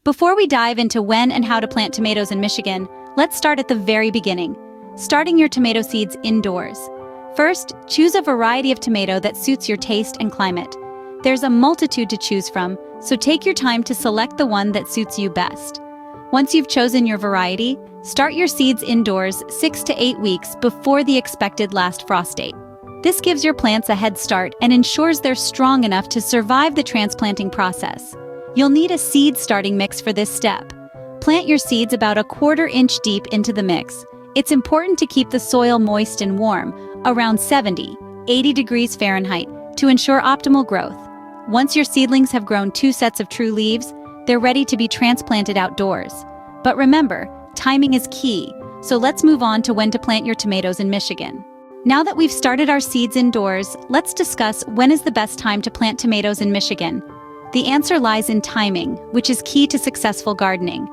Before we dive into when and how to plant tomatoes in Michigan, let's start at the very beginning, starting your tomato seeds indoors. First, choose a variety of tomato that suits your taste and climate. There's a multitude to choose from, so take your time to select the one that suits you best. Once you've chosen your variety, start your seeds indoors 6 to 8 weeks before the expected last frost date. This gives your plants a head start and ensures they're strong enough to survive the transplanting process. You'll need a seed starting mix for this step. Plant your seeds about 1/4 inch deep into the mix. It's important to keep the soil moist and warm, around 70–80 degrees Fahrenheit, to ensure optimal growth. Once your seedlings have grown 2 sets of true leaves, they're ready to be transplanted outdoors. But remember, timing is key, so let's move on to when to plant your tomatoes in Michigan. Now that we've started our seeds indoors, let's discuss when is the best time to plant tomatoes in Michigan. The answer lies in timing, which is key to successful gardening.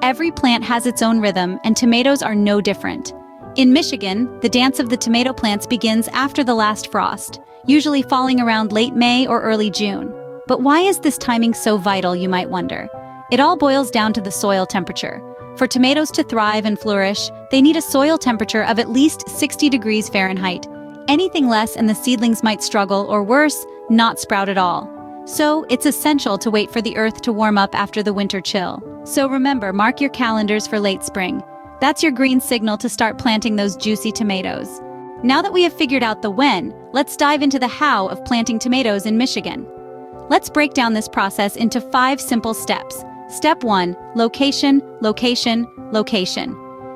Every plant has its own rhythm, and tomatoes are no different. In Michigan, the dance of the tomato plants begins after the last frost, usually falling around late May or early June. But why is this timing so vital, you might wonder? It all boils down to the soil temperature. For tomatoes to thrive and flourish, they need a soil temperature of at least 60 degrees Fahrenheit. Anything less and the seedlings might struggle, or worse, not sprout at all. So, it's essential to wait for the earth to warm up after the winter chill. So remember, mark your calendars for late spring. That's your green signal to start planting those juicy tomatoes. Now that we have figured out the when, let's dive into the how of planting tomatoes in Michigan. Let's break down this process into 5 simple steps. Step 1. Location, location, location.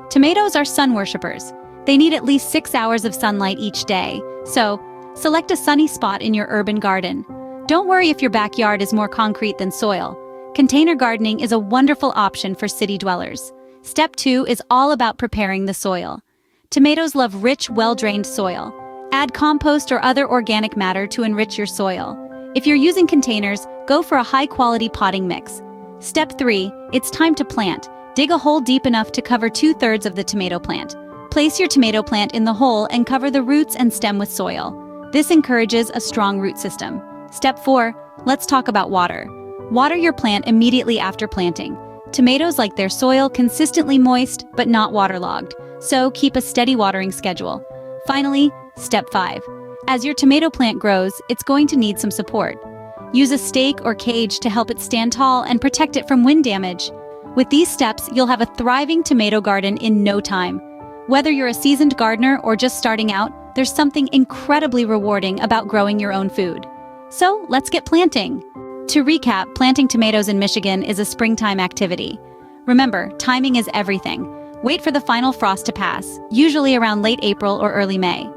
Tomatoes are sun worshippers. They need at least 6 hours of sunlight each day. So, select a sunny spot in your urban garden. Don't worry if your backyard is more concrete than soil. Container gardening is a wonderful option for city dwellers. Step 2 is all about preparing the soil. Tomatoes love rich, well-drained soil. Add compost or other organic matter to enrich your soil. If you're using containers, go for a high-quality potting mix. Step 3, it's time to plant. Dig a hole deep enough to cover 2/3 of the tomato plant. Place your tomato plant in the hole and cover the roots and stem with soil. This encourages a strong root system. Step 4, let's talk about water. Water your plant immediately after planting. Tomatoes like their soil consistently moist but not waterlogged, so keep a steady watering schedule. Finally, step 5. As your tomato plant grows, it's going to need some support. Use a stake or cage to help it stand tall and protect it from wind damage. With these steps, you'll have a thriving tomato garden in no time. Whether you're a seasoned gardener or just starting out, there's something incredibly rewarding about growing your own food. So, let's get planting. To recap, planting tomatoes in Michigan is a springtime activity. Remember, timing is everything. Wait for the final frost to pass, usually around late April or early May.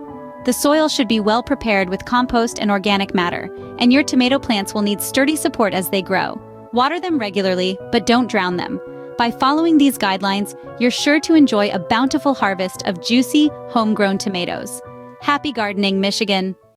The soil should be well prepared with compost and organic matter, and your tomato plants will need sturdy support as they grow. Water them regularly, but don't drown them. By following these guidelines, you're sure to enjoy a bountiful harvest of juicy, homegrown tomatoes. Happy gardening, Michigan!